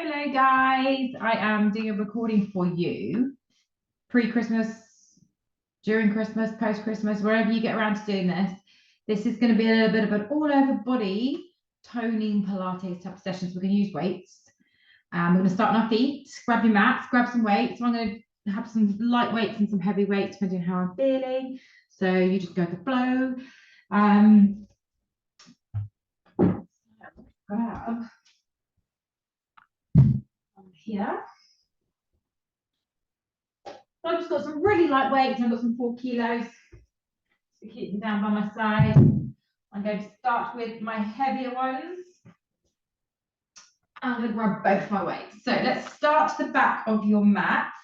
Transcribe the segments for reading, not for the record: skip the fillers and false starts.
Hello guys, I am doing a recording for you pre-Christmas, during Christmas, post-Christmas, wherever you get around to doing this. This is going to be a little bit of an all-over body toning Pilates type of session. So we're going to use weights. We're going to start on our feet. Grab your mats, grab some weights. So I'm going to have some light weights and some heavy weights depending on how I'm feeling. So you just go with the flow. Grab here. So I've just got some really light weights. I've got some 4 kilos. So keep them down by my side. I'm going to start with my heavier ones. I'm going to grab both my weights. So let's start the back of your mats.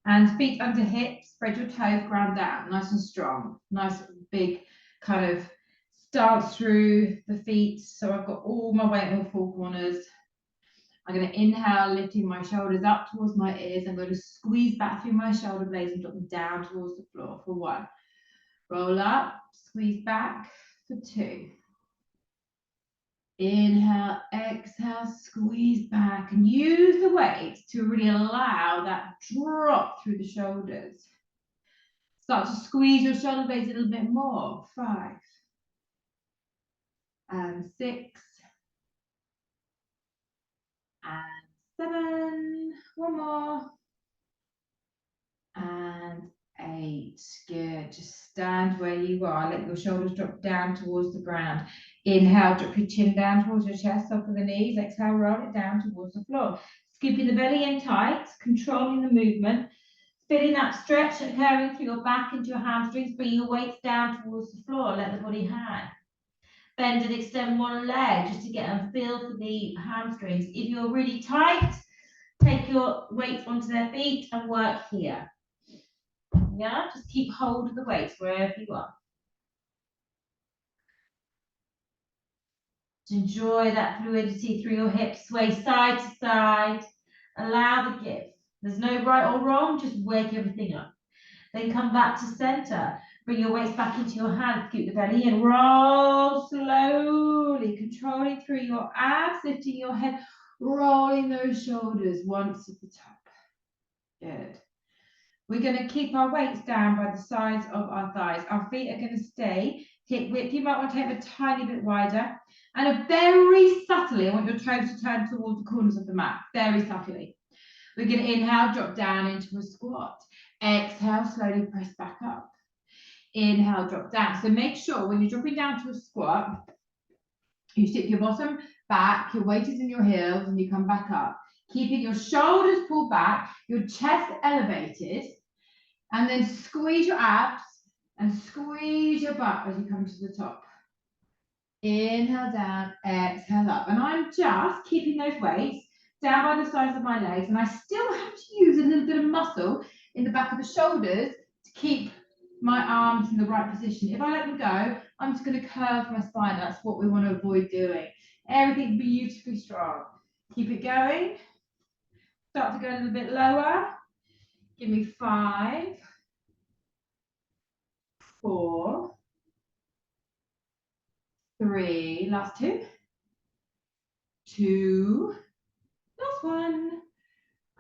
And feet under hips, spread your toes, ground down, nice and strong. Nice big kind of stance through the feet. So I've got all my weight in all 4 corners. I'm going to inhale, lifting my shoulders up towards my ears. I'm going to squeeze back through my shoulder blades and drop them down towards the floor for 1. Roll up, squeeze back for 2. Inhale, exhale, squeeze back, and use the weight to really allow that drop through the shoulders. Start to squeeze your shoulder blades a little bit more. 5 and 6 and 7. 1 more. And 8. Good. Just stand where you are. Let your shoulders drop down towards the ground. Inhale, drop your chin down towards your chest, top of the knees. Exhale, roll it down towards the floor. Scooping the belly in tight, controlling the movement. Feeling that stretch occurring through your back into your hamstrings. Bring your weights down towards the floor. Let the body hang. Bend and extend one leg just to get a feel for the hamstrings. If you're really tight, take your weights onto their feet and work here. Yeah, just keep hold of the weights wherever you are. Enjoy that fluidity through your hips, sway side to side. Allow the give. There's no right or wrong, just wake everything up. Then come back to center. Bring your weights back into your hands, scoop the belly in, roll slowly, controlling through your abs, lifting your head, rolling those shoulders once at the top. Good. We're going to keep our weights down by the sides of our thighs. Our feet are going to stay hip width. You might want to take them a tiny bit wider. And very subtly, I want your toes to turn towards the corners of the mat. Very subtly. We're going to inhale, drop down into a squat. Exhale, slowly press back up. Inhale, drop down. So make sure when you're dropping down to a squat, you stick your bottom back, your weight is in your heels, and you come back up. Keeping your shoulders pulled back, your chest elevated. And then squeeze your abs and squeeze your butt as you come to the top. Inhale down, exhale up. And I'm just keeping those weights down by the sides of my legs. And I still have to use a little bit of muscle in the back of the shoulders to keep my arms in the right position. If I let them go, I'm just going to curve my spine. That's what we want to avoid doing. Everything beautifully strong. Keep it going. Start to go a little bit lower. Give me 5. 4, 3, last 2, 2, last 1,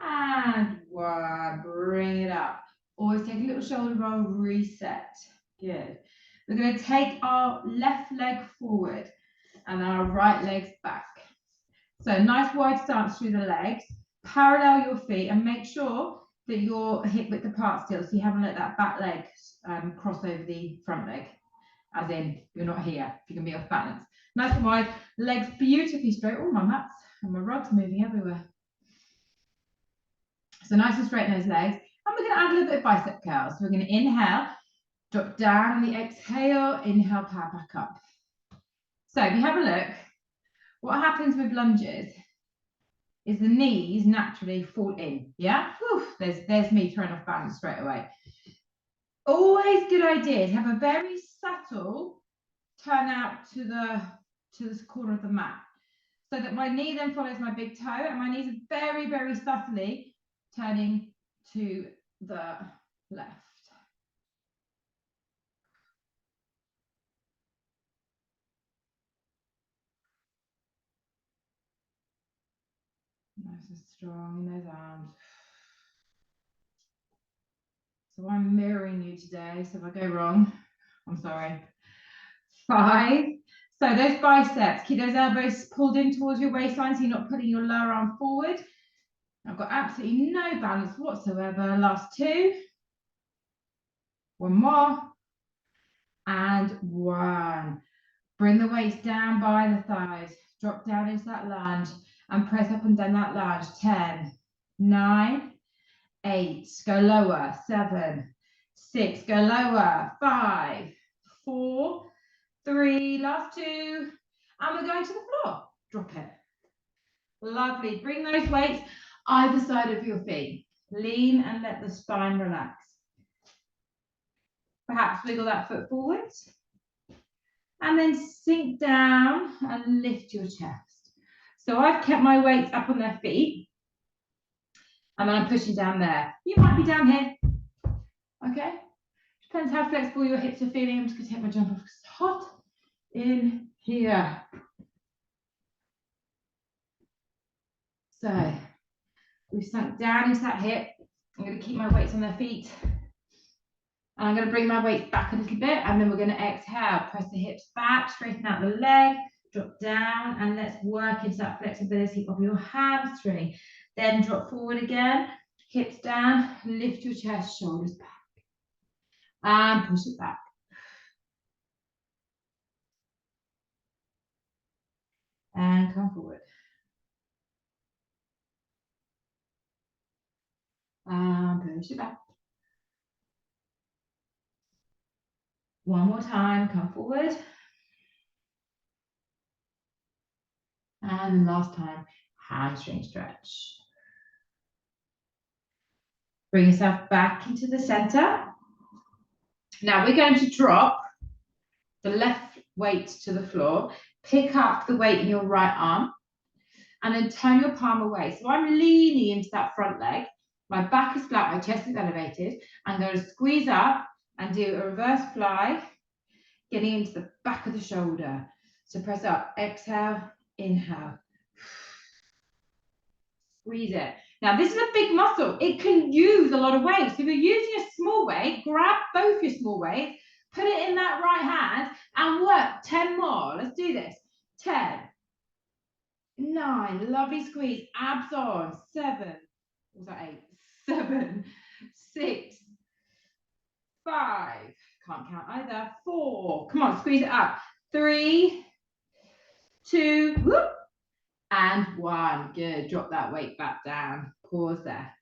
and 1. Bring it up. Always take a little shoulder roll, reset. Good. We're going to take our left leg forward and our right legs back. So nice wide stance through the legs. Parallel your feet and make sure that you're hip width apart still, so you haven't let that back leg cross over the front leg, as in you're not here, if you can be off balance. Nice and wide, legs beautifully straight. Oh, my mats and my rug's moving everywhere. So nice and straight in those legs. And we're going to add a little bit of bicep curls. So we're going to inhale, drop down on the exhale, inhale, power back up. So if you have a look, what happens with lunges is the knees naturally fall in. Yeah, whew, there's me thrown off balance straight away. Always good idea to have a very subtle turn out to the corner of the mat, so that my knee then follows my big toe, and my knees are very, very subtly turning to the left. Nice and strong in those arms. So I'm mirroring you today, so if I go wrong, I'm sorry. 5. So those biceps, keep those elbows pulled in towards your waistline so you're not putting your lower arm forward. I've got absolutely no balance whatsoever. Last 2. 1 more. And 1. Bring the weights down by the thighs. Drop down into that lunge and press up and down that lunge. 10, 9, 8. Go lower. 7, 6. Go lower. 5, 4, 3. Last 2. And we're going to the floor. Drop it. Lovely. Bring those weights either side of your feet. Lean and let the spine relax. Perhaps wiggle that foot forwards. And then sink down and lift your chest. So I've kept my weights up on their feet. And then I'm pushing down there. You might be down here. Okay? Depends how flexible your hips are feeling. I'm just going to take my jump off because it's hot in here. So we've sunk down into that hip. I'm going to keep my weights on their feet. And I'm going to bring my weight back a little bit, and then we're going to exhale. Press the hips back, straighten out the leg, drop down, and let's work into that flexibility of your hamstring. Then drop forward again, hips down, lift your chest, shoulders back, and push it back. And come forward. And push it back. One more time, come forward. And last time, hamstring stretch. Bring yourself back into the center. Now we're going to drop the left weight to the floor, pick up the weight in your right arm, and then turn your palm away. So I'm leaning into that front leg. My back is flat, my chest is elevated. I'm going to squeeze up and do a reverse fly, getting into the back of the shoulder. So press up, exhale, inhale. Squeeze it. Now this is a big muscle. It can use a lot of weight. So if you're using a small weight, grab both your small weights, put it in that right hand and work 10 more. Let's do this. 10, 9, lovely squeeze, abs on. 7, was that 8? 7, 6, 5, can't count either. 4, come on, squeeze it up. 3, 2, whoop, and 1. Good, drop that weight back down. Pause there.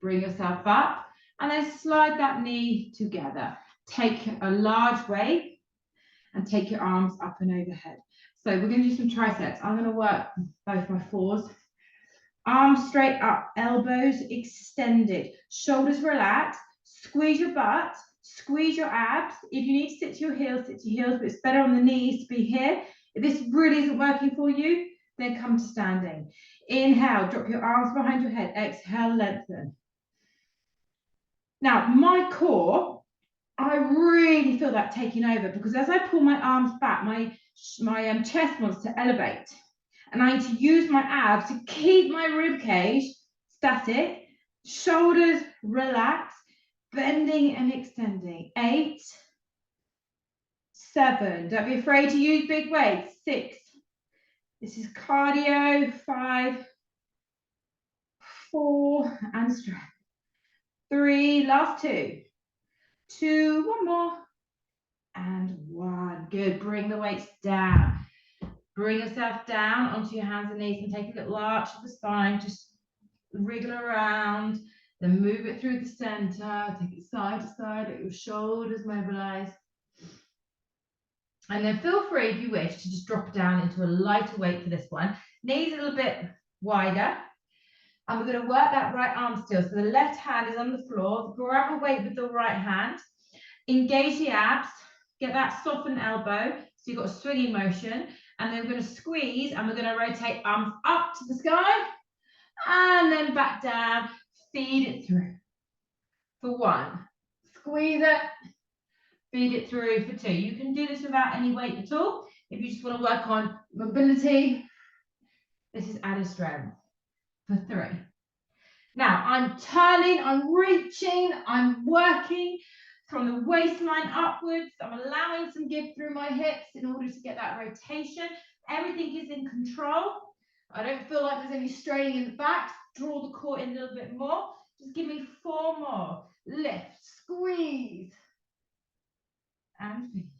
Bring yourself up and then slide that knee together. Take a large weight and take your arms up and overhead. So we're going to do some triceps. I'm going to work both my 4s. Arms straight up, elbows extended, shoulders relaxed, squeeze your butt, squeeze your abs. If you need to sit to your heels, sit to your heels, but it's better on the knees to be here. If this really isn't working for you, then come to standing. Inhale, drop your arms behind your head. Exhale, lengthen. Now, my core, I really feel that taking over because as I pull my arms back, my chest wants to elevate. And I need to use my abs to keep my rib cage static, shoulders relax, bending and extending. 8, 7, don't be afraid to use big weights. 6, this is cardio. 5, 4, and strength. 3, last 2, 2, one more, and 1. Good, bring the weights down. Bring yourself down onto your hands and knees and take a little arch of the spine. Just wriggle around, then move it through the center. Take it side to side, let your shoulders mobilize. And then feel free, if you wish, to just drop down into a lighter weight for this one. Knees a little bit wider. And we're going to work that right arm still. So the left hand is on the floor. Grab a weight with the right hand. Engage the abs. Get that softened elbow. So you've got a swinging motion. And then we're going to squeeze and we're going to rotate arms up to the sky and then back down. Feed it through for 1. Squeeze it. Feed it through for 2. You can do this without any weight at all. If you just want to work on mobility, This is added strength for 3. Now I'm turning, I'm reaching, I'm working from the waistline upwards. I'm allowing some give through my hips in order to get that rotation. Everything is in control. I don't feel like there's any straining in the back. Draw the core in a little bit more. Just give me 4 more. Lift, squeeze, and feed.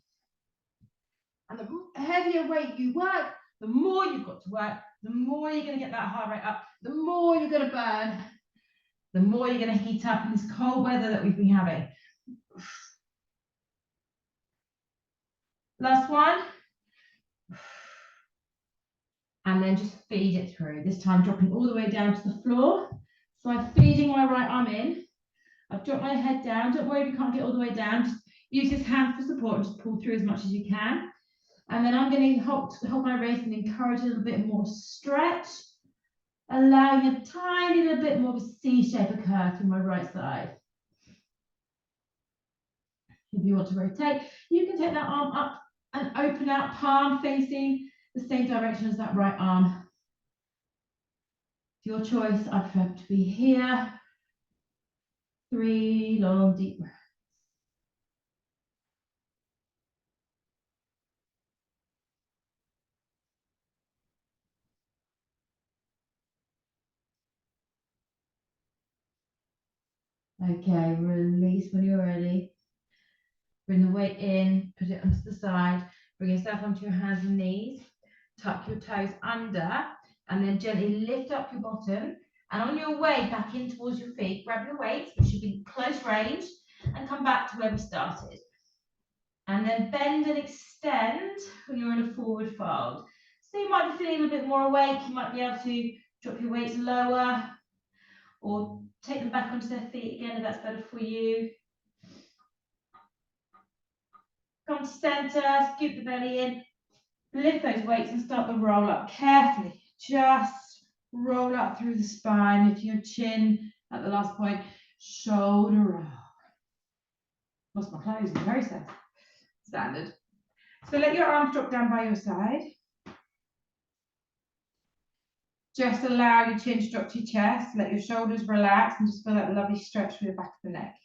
And the heavier weight you work, the more you've got to work, the more you're going to get that heart rate up, the more you're going to burn, the more you're going to heat up in this cold weather that we've been having. Last one. And then just feed it through. This time dropping all the way down to the floor. So I'm feeding my right arm in. I've dropped my head down. Don't worry if you can't get all the way down. Just use this hand for support and just pull through as much as you can. And then I'm going to hold my wrist and encourage a little bit more stretch, allowing a tiny little bit more of a C shape occur through my right side. If you want to rotate, you can take that arm up and open out, palm facing the same direction as that right arm. It's your choice. I prefer to be here. 3 long deep breaths. Okay, release when you're ready. Bring the weight in, put it onto the side, bring yourself onto your hands and knees, tuck your toes under, and then gently lift up your bottom. And on your way back in towards your feet, grab your weights, which should be close range, and come back to where we started. And then bend and extend when you're in a forward fold. So you might be feeling a bit more awake, you might be able to drop your weights lower, or take them back onto their feet again if that's better for you. Come to center, scoop the belly in, lift those weights and start the roll up carefully. Just roll up through the spine, lift your chin at the last point, shoulder roll. Lost my clothes in the process. Standard. So let your arms drop down by your side. Just allow your chin to drop to your chest, let your shoulders relax and just feel that lovely stretch through the back of the neck.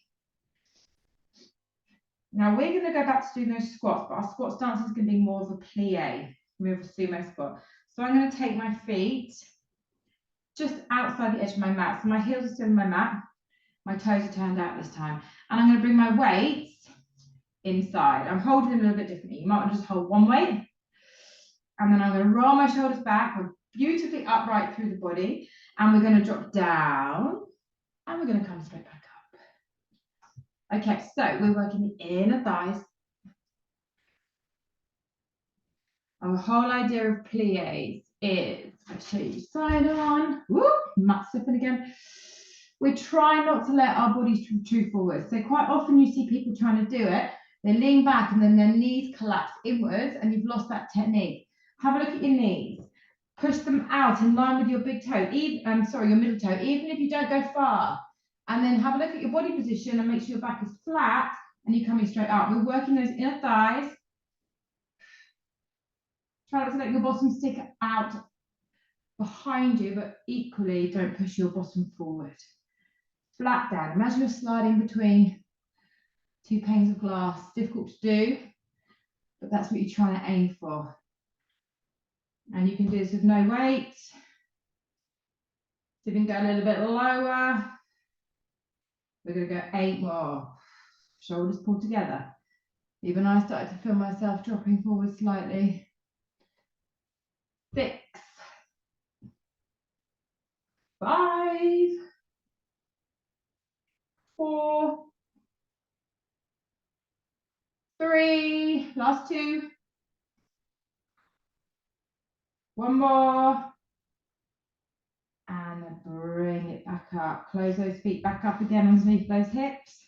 Now we're going to go back to doing those squats, but our squat stance is going to be more of a plie, more of a sumo squat. So I'm going to take my feet just outside the edge of my mat. So my heels are still in my mat, my toes are turned out this time. And I'm going to bring my weights inside. I'm holding them a little bit differently. You might want to just hold one weight. And then I'm going to roll my shoulders back. We're beautifully upright through the body. And we're going to drop down. And we're going to come straight back up. Okay, so we're working the inner thighs. And the whole idea of plies is, I'll show you side on. Whoop, mat slipping again. We try not to let our bodies too forward. So quite often you see people trying to do it. They lean back and then their knees collapse inwards and you've lost that technique. Have a look at your knees. Push them out in line with your big toe, your middle toe, even if you don't go far. And then have a look at your body position and make sure your back is flat and you're coming straight up. We're working those inner thighs. Try not to let your bottom stick out behind you, but equally don't push your bottom forward. Flat down. Imagine you're sliding between 2 panes of glass. Difficult to do, but that's what you're trying to aim for. And you can do this with no weight. So you can go a little bit lower. We're going to go 8 more. Shoulders pulled together. Even I started to feel myself dropping forward slightly. 6, 5, 4, 3, last 2. 1 more. And then bring it back up. Close those feet back up again underneath those hips.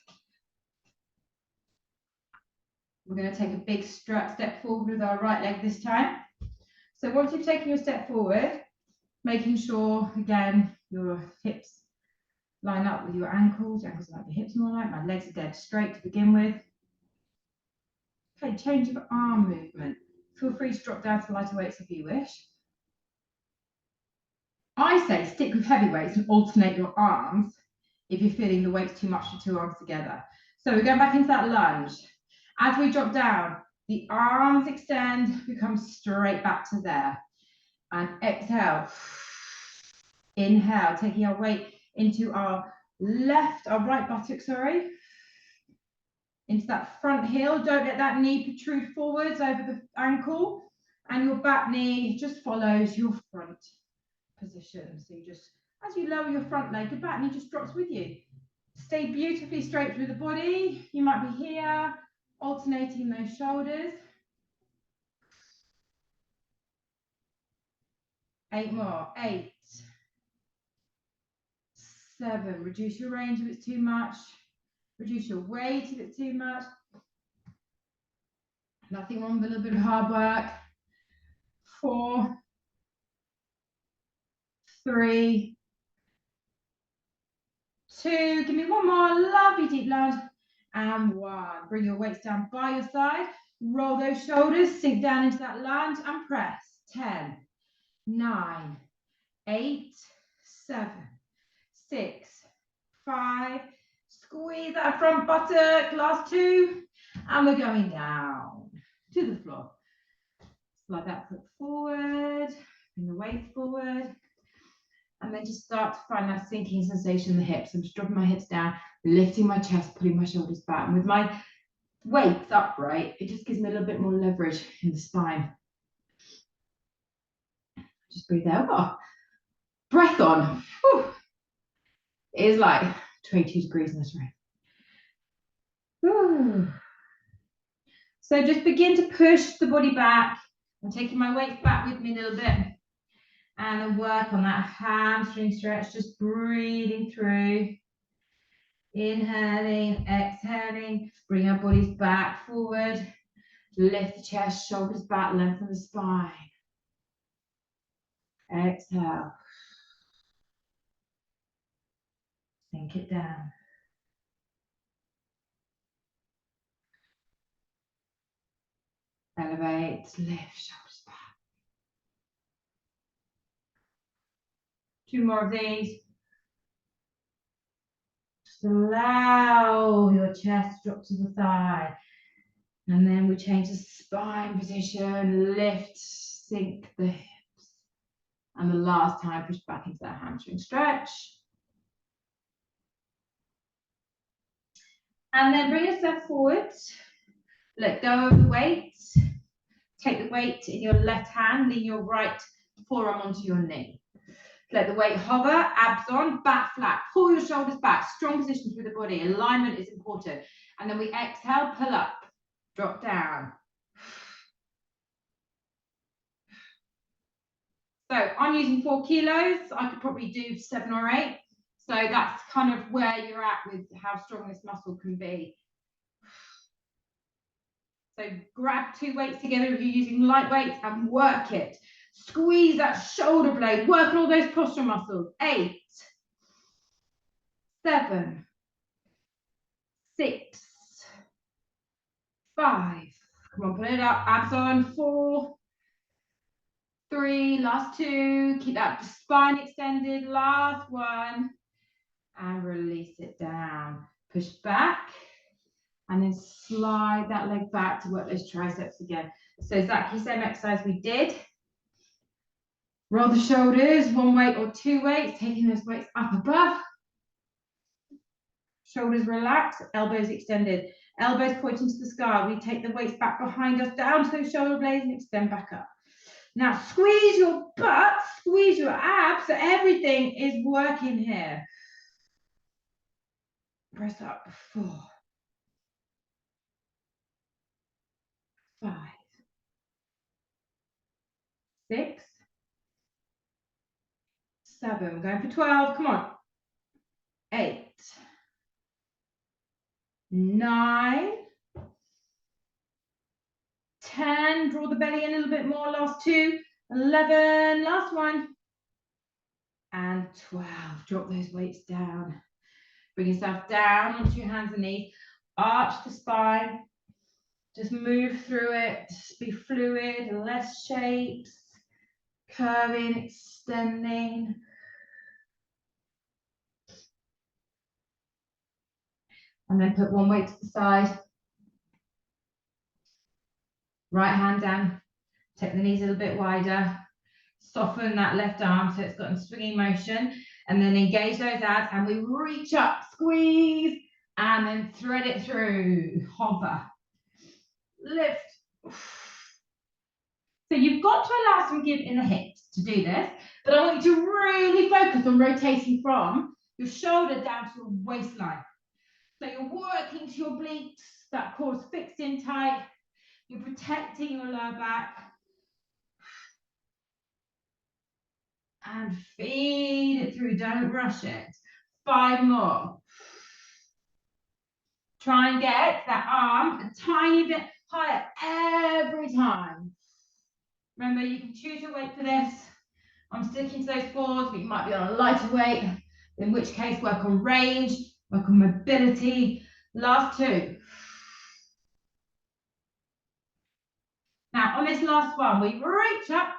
We're going to take a big step forward with our right leg this time. So once you've taken your step forward, making sure, again, your hips line up with your ankles. Your ankles line up with your hips more like. My legs are dead straight to begin with. Okay, change of arm movement. Feel free to drop down to lighter weights if you wish. I say stick with heavy weights and alternate your arms if you're feeling the weight's too much for two arms together. So we're going back into that lunge. As we drop down, the arms extend, we come straight back to there. And exhale. Inhale, taking our weight into our right buttock, sorry. Into that front heel. Don't let that knee protrude forwards over the ankle. And your back knee just follows your front position. So you just, as you lower your front leg, your back knee just drops with you. Stay beautifully straight through the body. You might be here, alternating those shoulders. 8 more. 8, 7. Reduce your range if it's too much. Reduce your weight if it's too much. Nothing wrong with a little bit of hard work. 4, 3, 2. Give me one more. Lovely deep lunge. And 1. Bring your weights down by your side. Roll those shoulders. Sink down into that lunge and press. 10, 9, 8, 7, 6, 5. Squeeze that front buttock. Last 2. And we're going down to the floor. Slide that foot forward. Bring the weight forward. And then just start to find that sinking sensation in the hips. I'm just dropping my hips down, lifting my chest, pulling my shoulders back. And with my weights upright, it just gives me a little bit more leverage in the spine. Just breathe out. Oh, breath on. Whew. It is like 22 degrees in this room. Whew. So just begin to push the body back. I'm taking my weight back with me a little bit. And then work on that hamstring stretch, just breathing through. Inhaling, exhaling, bring our bodies back forward. Lift the chest, shoulders back, lengthen the spine. Exhale. Sink it down. Elevate, lift, shoulders back. 2 more of these. Just allow your chest to drop to the thigh. And then we change the spine position, lift, sink the hips. And the last time, push back into that hamstring stretch. And then bring yourself forward. Let go of the weight. Take the weight in your left hand, lean your right forearm onto your knee. Let the weight hover, abs on, back flat. Pull your shoulders back, strong position through the body. Alignment is important. And then we exhale, pull up, drop down. So I'm using 4 kilos. I could probably do 7 or 8. So that's kind of where you're at with how strong this muscle can be. So grab 2 weights together if you're using light weights and work it. Squeeze that shoulder blade, work on all those postural muscles. 8, 7, 6, 5. Come on, pull it up, abs on. 4, 3, last 2. Keep that spine extended, last 1. And release it down. Push back. And then slide that leg back to work those triceps again. So exactly the same exercise we did. Roll the shoulders, 1 weight or 2 weights, taking those weights up above. Shoulders relaxed, elbows extended. Elbows pointing to the sky. We take the weights back behind us, down to those shoulder blades and extend back up. Now squeeze your butt, squeeze your abs, so everything is working here. Press up, 4, 5, 6, 7. We're going for 12. Come on. 8, 9, 10. Draw the belly in a little bit more. Last 2. 11. Last 1. And 12. Drop those weights down. Bring yourself down onto your hands and knees. Arch the spine. Just move through it. Just be fluid. Less shapes. Curving, extending. And then put one weight to the side. Right hand down. Take the knees a little bit wider. Soften that left arm so it's got a swinging motion. And then engage those abs. And we reach up, squeeze. And then thread it through. Hover. Lift. So you've got to allow some give in the hips to do this. But I want you to really focus on rotating from your shoulder down to your waistline. So you're working to your obliques, that core's fixed in tight. You're protecting your lower back. And feed it through, don't rush it. 5 more. Try and get that arm a tiny bit higher every time. Remember, you can choose your weight for this. I'm sticking to those 4s, but you might be on a lighter weight, in which case work on range, work on mobility. Last 2. Now, on this last one, we reach up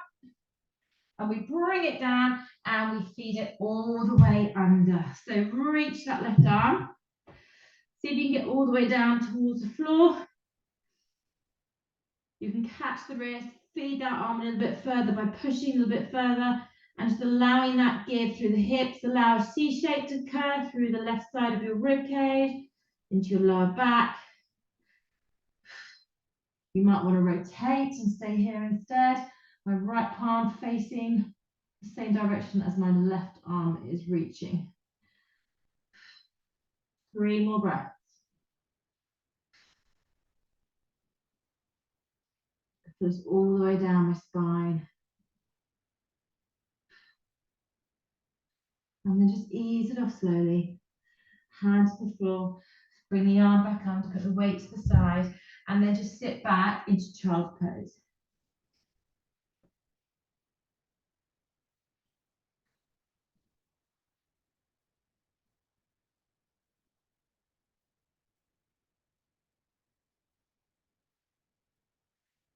and we bring it down and we feed it all the way under. So reach that left arm. See if you can get all the way down towards the floor. You can catch the wrist, feed that arm a little bit further by pushing a little bit further and just allowing that give through the hips. Allow a C shape to curve through the left side of your rib cage into your lower back. You might want to rotate and stay here instead. My right palm facing the same direction as my left arm is reaching. 3 more breaths. Push all the way down my spine. And then just ease it off slowly. Hand to the floor. Bring the arm back under, put the weight to the side, and then just sit back into child's pose.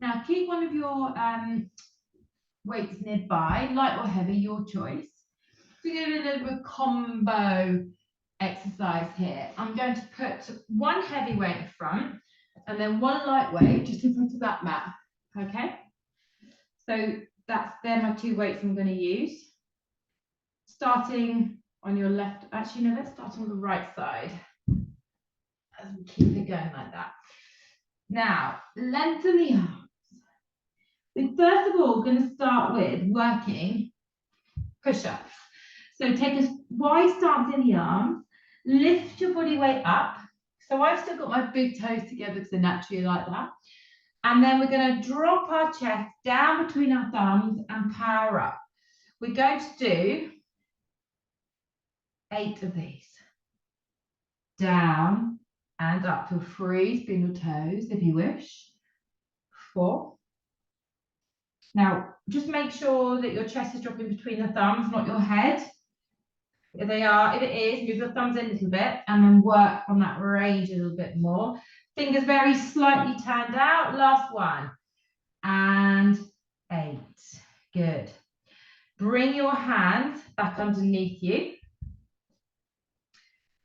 Now keep one of your weights nearby, light or heavy, your choice. So we're going to do a little bit of combo exercise here. I'm going to put one heavy weight in front and then one light weight just in front of that mat. Okay? So they're my 2 weights I'm going to use. Starting on your left, actually no, let's start on the right side. As we keep it going like that. Now, lengthen the arms. We're first of all going to start with working push-ups. So take a wide stance in the arms, lift your body weight up. So I've still got my big toes together because they're naturally like that. And then we're going to drop our chest down between our thumbs and power up. We're going to do 8 of these. Down and up. Feel free to bring your toes if you wish. 4. Now, just make sure that your chest is dropping between the thumbs, not your head. If it is, move your thumbs in a little bit and then work on that range a little bit more. Fingers very slightly turned out. Last 1. And 8. Good. Bring your hands back underneath you.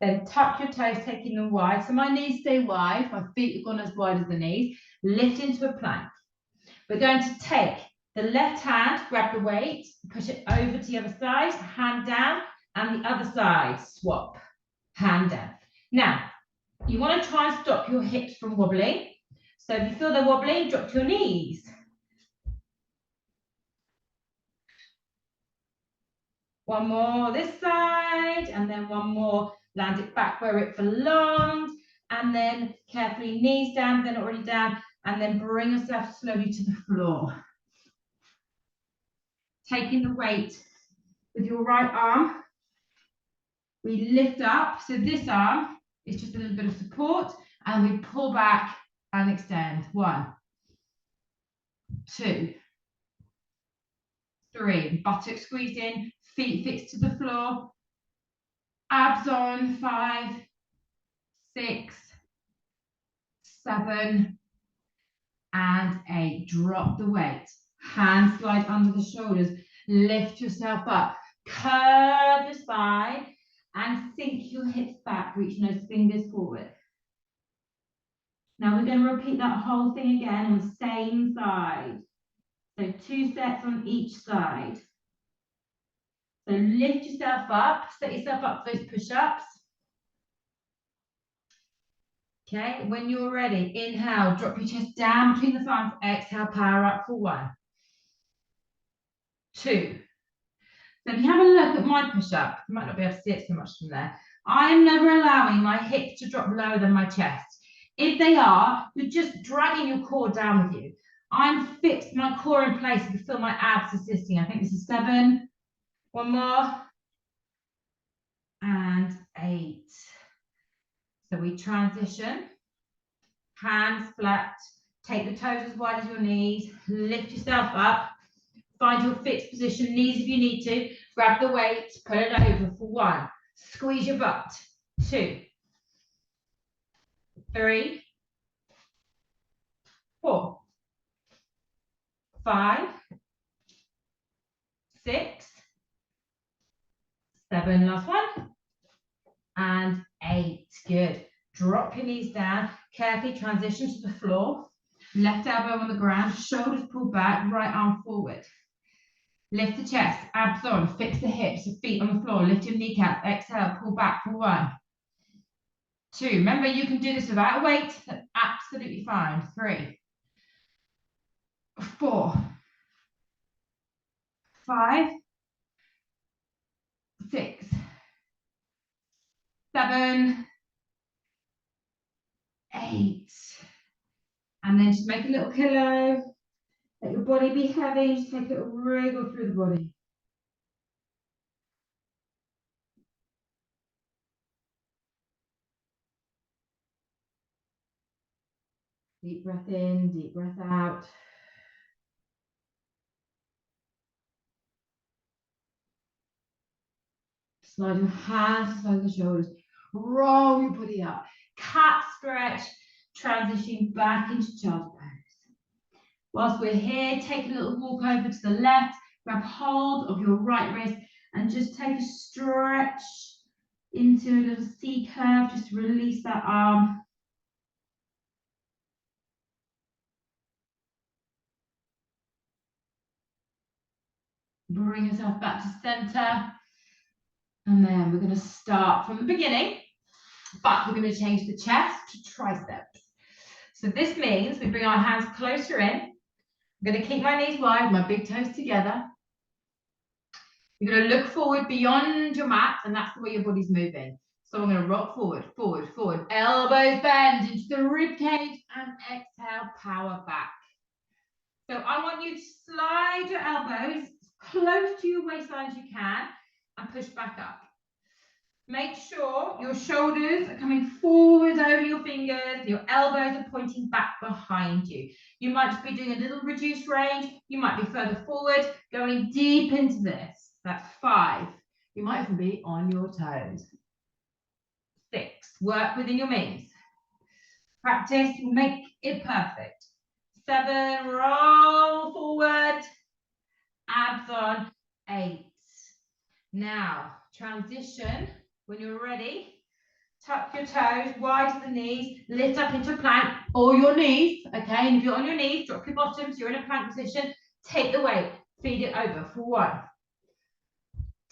Then tuck your toes, taking them wide. So my knees stay wide. My feet have gone as wide as the knees. Lift into a plank. We're going to take the left hand, grab the weight, push it over to the other side, hand down, and the other side, swap, hand down. Now, you want to try and stop your hips from wobbling. So if you feel they're wobbling, drop to your knees. One more this side, and then one more, land it back where it belonged, and then carefully knees down, they're not already down, and then bring yourself slowly to the floor. Taking the weight with your right arm, we lift up. So this arm is just a little bit of support, and we pull back and extend. 1, 2, 3. Buttock squeezed in, feet fixed to the floor. Abs on. 5, 6, 7, and 8. Drop the weight. Hands slide under the shoulders. Lift yourself up. Curve your spine and sink your hips back, reaching those fingers forward. Now we're going to repeat that whole thing again on the same side. So 2 sets on each side. So lift yourself up, set yourself up for those push-ups. Okay, when you're ready, inhale, drop your chest down between the thumbs, exhale, power up for 1, 2. So if you have a look at my push-up, you might not be able to see it so much from there. I am never allowing my hips to drop lower than my chest. If they are, you're just dragging your core down with you. I'm fixed my core in place. You can feel my abs assisting. I think this is 7. 1 more. And 8. So we transition. Hands flat. Take the toes as wide as your knees. Lift yourself up. Find your fixed position. Knees if you need to. Grab the weight. Put it over for 1. Squeeze your butt. 2. 3. 4. 5. 6. 7. Last one. And 8. Good. Drop your knees down. Carefully transition to the floor. Left elbow on the ground. Shoulders pulled back. Right arm forward. Lift the chest. Abs on. Fix the hips. Feet on the floor. Lift your kneecaps. Exhale. Pull back for 1. 2. Remember, you can do this without weight. That's absolutely fine. 3. 4. 5. 6. 7. 8. And then just make a little pillow. Let your body be heavy. Just take a little wriggle through the body. Deep breath in, deep breath out. Slide your hands to the shoulders. Roll your body up. Cat stretch. Transition back into child's pose. Whilst we're here, take a little walk over to the left. Grab hold of your right wrist and just take a stretch into a little C curve. Just release that arm. Bring yourself back to center. And then we're going to start from the beginning, but we're going to change the chest to triceps. So this means we bring our hands closer in. I'm going to keep my knees wide, my big toes together. You're going to look forward beyond your mat, and that's the way your body's moving. So I'm going to rock forward, forward, forward. Elbows bend into the rib cage and exhale, power back. So I want you to slide your elbows close to your waistline as you can and push back up. Make sure your shoulders are coming forward over your fingers, your elbows are pointing back behind you. You might just be doing a little reduced range, you might be further forward, going deep into this. That's 5. You might even be on your toes. 6, work within your means. Practice, make it perfect. 7, roll forward, abs on. 8. Now, transition. When you're ready, tuck your toes wide to the knees, lift up into a plank, or your knees, okay? And if you're on your knees, drop your bottoms, you're in a plank position, take the weight, feed it over for 1.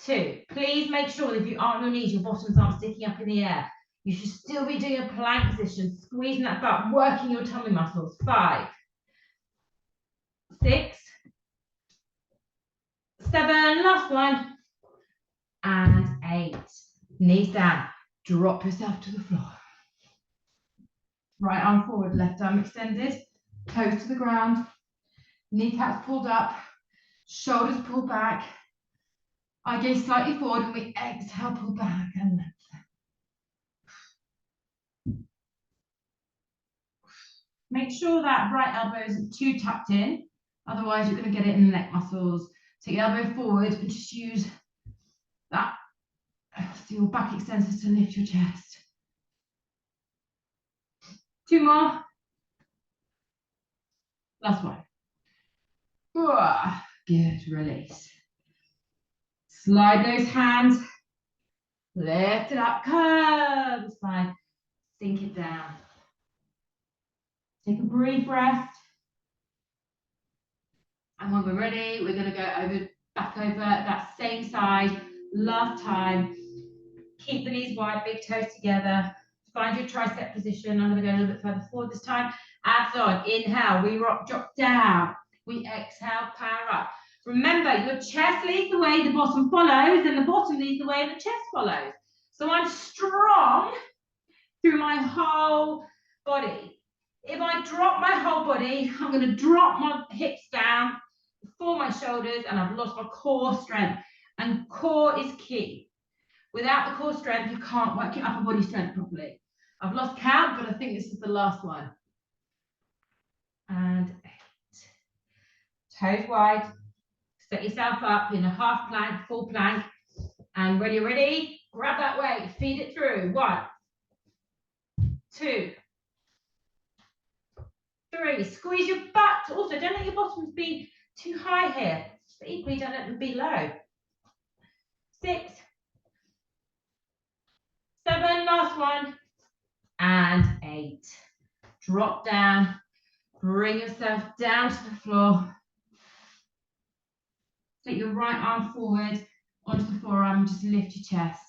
2, please make sure that if you are on your knees, your bottoms aren't sticking up in the air. You should still be doing a plank position, squeezing that butt, working your tummy muscles. 5, 6, 7, last one, and 8. Knees down, drop yourself to the floor. Right arm forward, left arm extended, toes to the ground, kneecaps pulled up, shoulders pulled back. I gaze slightly forward and we exhale, pull back and lengthen. Make sure that right elbow isn't too tucked in, otherwise you're going to get it in the neck muscles. Take your elbow forward and just use that, so your back extensors to lift your chest. 2 more. Last one. Good, release. Slide those hands Lift it up, curve the spine, sink it down. Take a brief rest. And when we're ready, we're going to go back over that same side. Last time. Keep the knees wide, big toes together. Find your tricep position. I'm going to go a little bit further forward this time. Abs on. Inhale. We rock, drop down. We exhale, power up. Remember, your chest leads the way, the bottom follows, and the bottom leads the way, and the chest follows. So I'm strong through my whole body. If I drop my whole body, I'm going to drop my hips down before my shoulders, and I've lost my core strength. And core is key. Without the core strength, you can't work your upper body strength properly. I've lost count, but I think this is the last one. And 8. Toes wide. Set yourself up in a half plank, full plank. And when you're ready, grab that weight, feed it through. 1, 2, 3. Squeeze your butt. Also, don't let your bottoms be too high here. But equally, don't let them be low. 6, 7, last one. And 8. Drop down. Bring yourself down to the floor. Take your right arm forward onto the forearm and just lift your chest.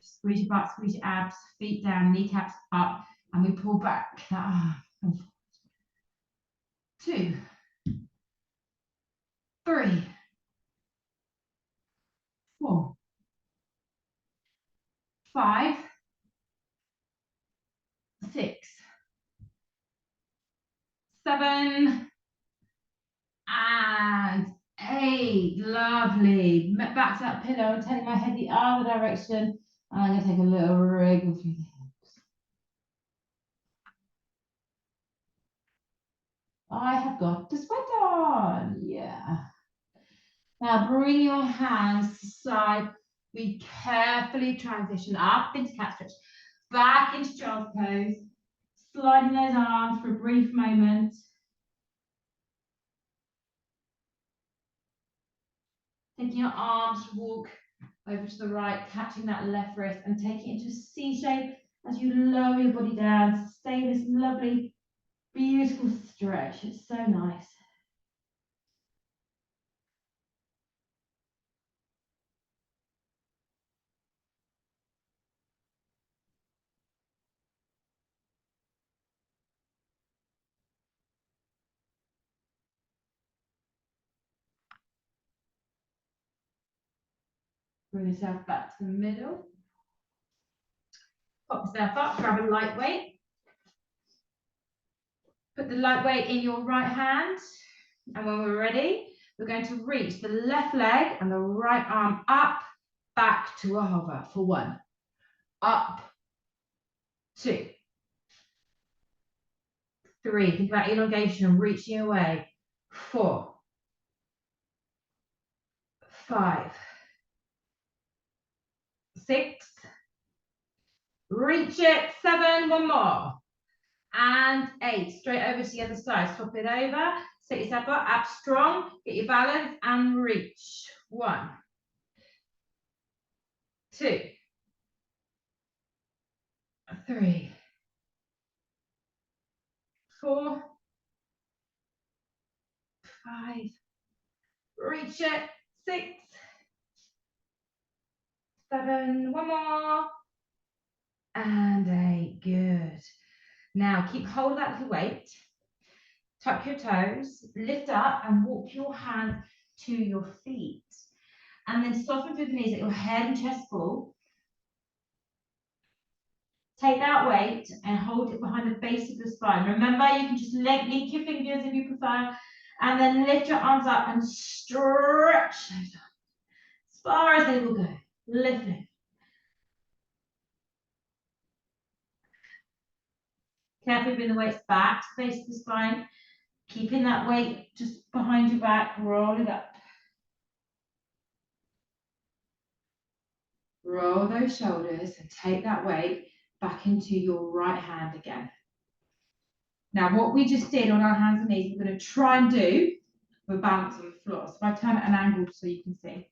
Squeeze your butt, squeeze your abs, feet down, kneecaps up, and we pull back that arm. 2, 3, 4, 5, 6, 7, and 8. Lovely. Back to that pillow and turning my head the other direction. And I'm going to take a little wriggle through the hips. I have got the sweat on. Yeah. Now bring your hands to the side. We carefully transition up into cat stretch, back into child's pose, sliding those arms for a brief moment. Taking your arms to walk over to the right, catching that left wrist and taking it into a C shape as you lower your body down. Stay this lovely, beautiful stretch. It's so nice. Bring yourself back to the middle. Pop yourself up, grab a light weight. Put the light weight in your right hand. And when we're ready, we're going to reach the left leg and the right arm up, back to a hover for 1. Up, 2, 3. Think about elongation and reaching away. 4, 5, 6. Reach it. 7. One more. And 8. Straight over to the other side. Swap it over. Set yourself up. Abs strong. Get your balance and reach. 1, 2, 3, 4, 5. Reach it. 6, 7. One more. And 8. Good. Now keep hold of that little weight. Tuck your toes. Lift up and walk your hands to your feet. And then soften through the knees. Let your head and chest full. Take that weight and hold it behind the base of your spine. Remember, you can just link your fingers if you prefer. And then lift your arms up and stretch those up as far as they will go. Lift it. Carefully bring the weights back to the base of the spine. Keeping that weight just behind your back. Roll it up. Roll those shoulders and take that weight back into your right hand again. Now, what we just did on our hands and knees, we're going to try and do with balance on the floor. So I turn at an angle so you can see.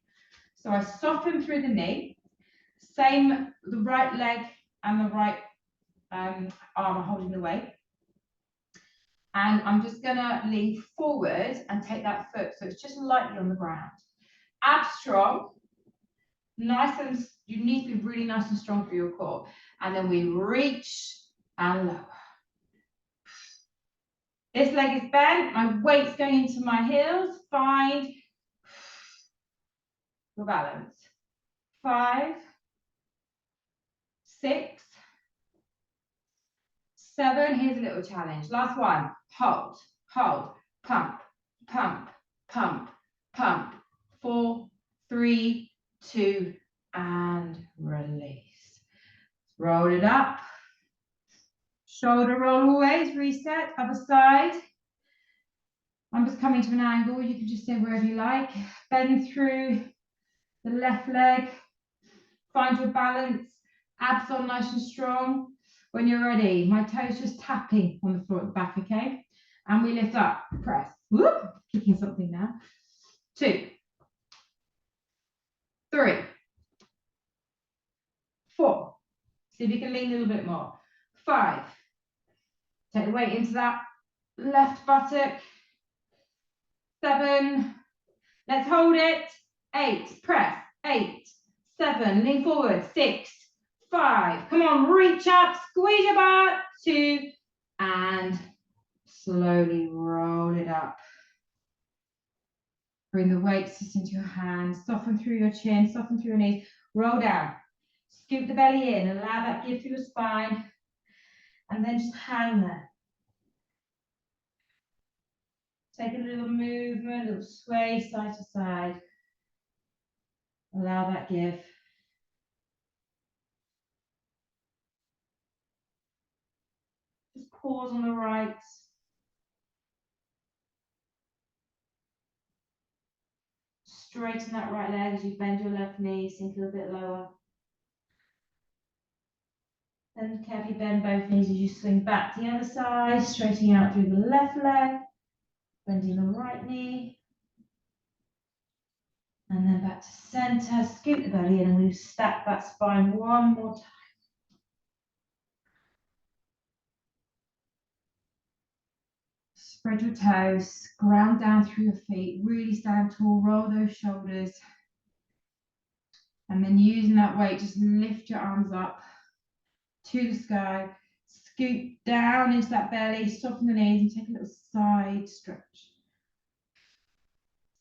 So I soften through the knee, Same, the right leg and the right arm are holding the weight. And I'm just gonna lean forward and take that foot so it's just lightly on the ground. Abs strong, nice, and you need to be really nice and strong for your core. And then we reach and lower. This leg is bent, my weight's going into my heels. Find your balance. 5, 6, 7. Here's a little challenge. Last one. Hold, hold, pump, pump, pump, pump. 4, 3, 2, and release. Roll it up. Shoulder roll always. Reset. Other side. I'm just coming to an angle. You can just stay wherever you like. Bend through the left leg. Find your balance. Abs on nice and strong. When you're ready, my toes just tapping on the floor at the back, okay? And we lift up, press. Whoop, kicking something now. 2, 3, 4. See if you can lean a little bit more. 5. Take the weight into that left buttock. 7. Let's hold it. 8. Press. 8, 7. Lean forward. 6, 5. Come on, reach up. Squeeze your butt. 2, and slowly roll it up. Bring the weights just into your hands. Soften through your chin. Soften through your knees. Roll down. Scoop the belly in. Allow that give through your spine. And then just hang there. Take a little movement, a little sway side to side. Allow that give. Just pause on the right. Straighten that right leg as you bend your left knee, sink a little bit lower. Then carefully bend both knees as you swing back to the other side, straightening out through the left leg, bending the right knee. And then back to center, scoop the belly in, and we stack that spine one more time. Spread your toes, ground down through your feet, really stand tall, roll those shoulders. And then using that weight, just lift your arms up to the sky, scoop down into that belly, soften the knees, and take a little side stretch.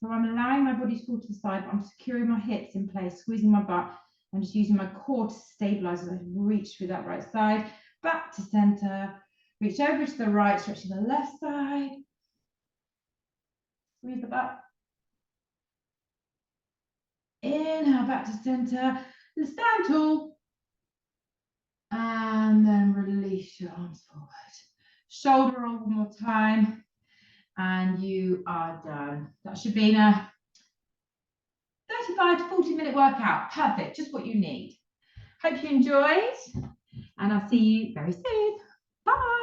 So I'm allowing my body to fall to the side, but I'm securing my hips in place, squeezing my butt. I'm just using my core to stabilize as I reach through that right side, back to center, reach over to the right, stretch to the left side, squeeze the butt. Inhale, back to center, stand tall. And then release your arms forward. Shoulder roll one more time. And you are done. That should be a 35 to 40-minute workout. Perfect, just what you need. Hope you enjoyed. And I'll see you very soon. Bye.